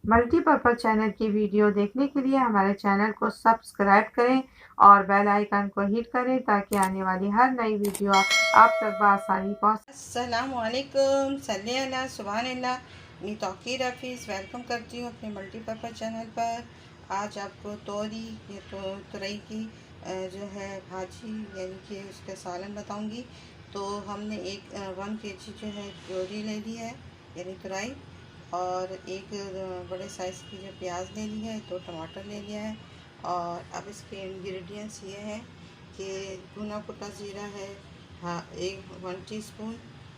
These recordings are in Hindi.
मल्टीपर्पज़ चैनल की वीडियो देखने के लिए हमारे चैनल को सब्सक्राइब करें और बेल आइकन को हिट करें ताकि आने वाली हर नई वीडियो आप तक बआसानी पहुँच। अस्सलामुअलैकुम, सल्ली अला सुबहानल्लाह। मैं तौकीर हफीज़ वेलकम करती हूँ अपने मल्टीपर्पज़ चैनल पर। आज आपको तोरी ये तो तुरई की जो है भाजी यानी कि उसका सालन बताऊँगी। तो हमने 1 kg जो है तोरी ले ली है यानी तुरई, और एक बड़े साइज़ की जो प्याज ले ली है, 2 टमाटर ले लिया है। और अब इसके इंग्रेडिएंट्स ये हैं कि भुना कुटा ज़ीरा है, हाँ 1 टीस्पून,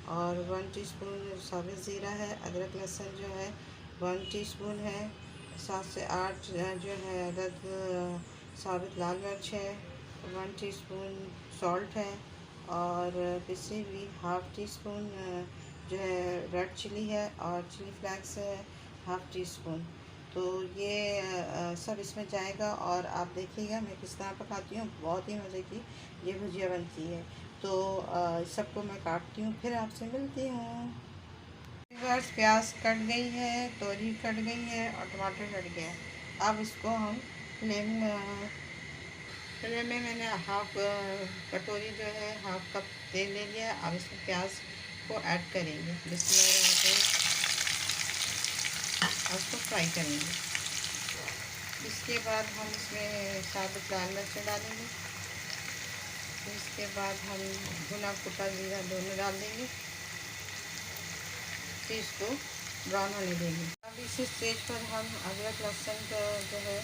और 1 टीस्पून साबित ज़ीरा है। अदरक लहसुन जो है 1 टीस्पून है। 7 से 8 जो है अदद साबित लाल मिर्च है। 1 टीस्पून सॉल्ट है, और पिसी हुई हाफ़ टी स्पून जो है रेड चिली है, और चिली फ्लेक्स है हाफ़ टी स्पून। तो ये सब इसमें जाएगा। और आप देखिएगा मैं किस तरह पकाती हूँ, बहुत ही मज़े की ये भुजिया बनती है। तो सबको मैं काटती हूँ, फिर आपसे मिलती हूँ। बस प्याज कट गई है, तोरी कट गई है, और टमाटर कट गया है। अब इसको हम फ्लेम में मैंने हाफ कटोरी जो है हाफ कप तेल ले लिया है। अब इसमें प्याज को ऐड करेंगे, बिस्मिल्लाह, और उसको फ्राई करेंगे। इसके बाद हम इसमें साबुत लाल मिर्च डालेंगे। फिर इसके बाद हम भुना कुटा जीरा दोनों डाल देंगे। फिर इसको ब्राउन होने देंगे। अब इस स्टेज पर हम अदरक लहसुन का जो है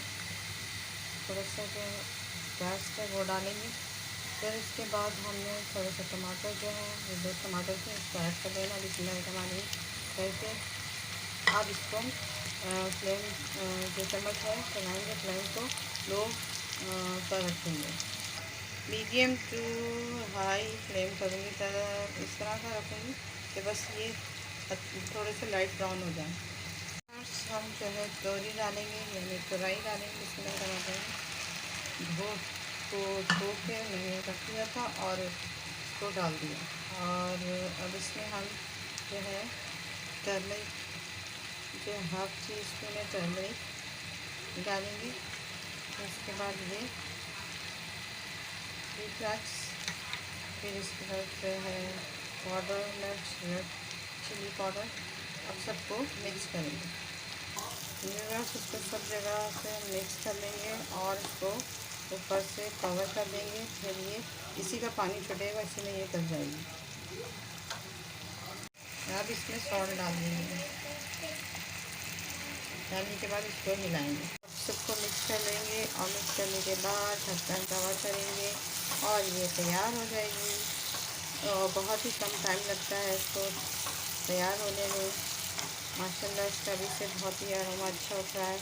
थोड़ा सा जो पेस्ट है वो डालेंगे। फिर इसके बाद हमने थोड़ा सा टमाटर जो है ये 2 टमाटर थे इसको ऐड कर देना बिस्मिल्लाह करके। अब इसको फ्लेम जो चम्मच है चलाएँगे, फ्लेम को लो पर रखेंगे। मीडियम टू हाई फ्लेम करूँगी, तरह इस तरह का रखूँगी कि बस ये थोड़े से लाइट ब्राउन हो जाए। हम जो है तोरी डालेंगे यानी तुरई डालेंगे। इसमें धो के मैंने रख दिया था और इसको डाल दिया। और अब इसमें हम जो है टर्मरिक जो हाफ़ टी स्पून है टर्मरिक डालेंगे। उसके बाद ये फ्लेक्स, फिर इसके बाद जो है पाउडर मिर्च रेड चिली पाउडर। अब सबको मिक्स करेंगे। बस इसको सब जगह से मिक्स कर लेंगे और इसको ऊपर से कवर कर देंगे। फिर ये इसी का पानी छूटेगा, इसी में ये गल जाएगी। अब इसमें सॉल्ट डाल देंगे। डालने के बाद इसको हिलाएंगे, सबको मिक्स कर लेंगे, और मिक्स करने के बाद ढक्कन कवर करेंगे और ये तैयार हो जाएगी। और बहुत ही कम टाइम लगता है इसको तैयार होने में। माशाल्लाह इसका भी से बहुत ही अरोमा अच्छा होता है।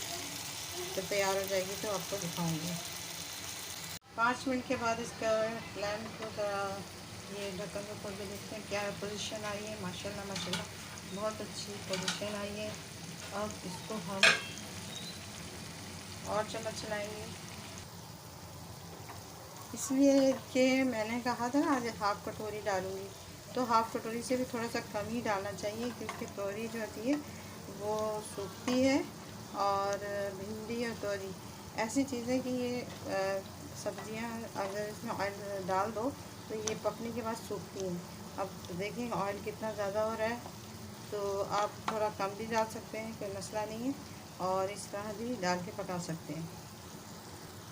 तो तैयार हो जाएगी तो आपको दिखाऊंगी। 5 मिनट के बाद इसका फ्लेम को ज़रा ये ढक्कन को खोल के देखते हैं क्या पोजीशन आई है। माशाल्लाह माशाल्लाह बहुत अच्छी पोजीशन आई है। अब इसको हम और चम्मच चलाएंगे, इसलिए कि मैंने कहा था आज हाफ़ कटोरी डालूँगी, तो हाफ़ कटोरी से भी थोड़ा सा कम ही डालना चाहिए, क्योंकि तोरी जो होती है वो सूखती है। और भिंडी और तोरी ऐसी चीज़ें कि ये सब्ज़ियाँ अगर इसमें ऑयल डाल दो तो ये पकने के बाद सूखती हैं। अब देखें ऑयल कितना ज़्यादा हो रहा है, तो आप थोड़ा कम भी डाल सकते हैं, कोई मसला नहीं है, और इस तरह भी डाल के पका सकते हैं।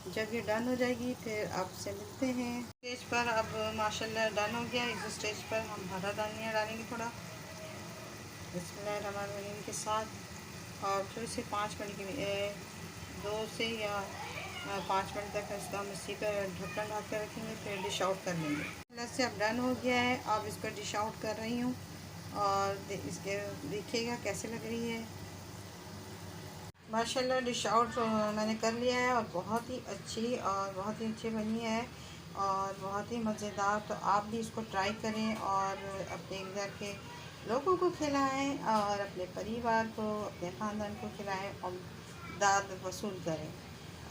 जब ये डन हो जाएगी फिर आपसे मिलते हैं। स्टेज पर अब माशाल्लाह डन हो गया। इस स्टेज पर हम हरा धनिया डालेंगे थोड़ा बिस्मिल्लाहिर्रहमानिर्रहीम के साथ, और फिर से 5 मिनट के लिए 2 से या 5 मिनट तक इसको हम इसी पर ढक्कन ढक कर रखेंगे, फिर डिश आउट कर लेंगे। प्लस से अब डन हो गया है। अब इसको डिश आउट कर रही हूँ, और इसके देखिएगा कैसे लग रही है। माशाल्लाह डिश आउट मैंने कर लिया है, और बहुत ही अच्छी बनी है, और बहुत ही मज़ेदार। तो आप भी इसको ट्राई करें और अपने घर के लोगों को खिलाएं, और अपने परिवार को, अपने ख़ानदान को खिलाएं, और दाद वसूल करें।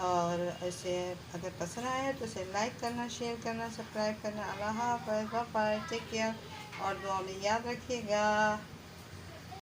और इसे अगर पसंद आए तो इसे लाइक करना, शेयर करना, सब्सक्राइब करना। अल्लाह हाफ़िज़, बाय बाय, टेक केयर, और दुआ में याद रखिएगा।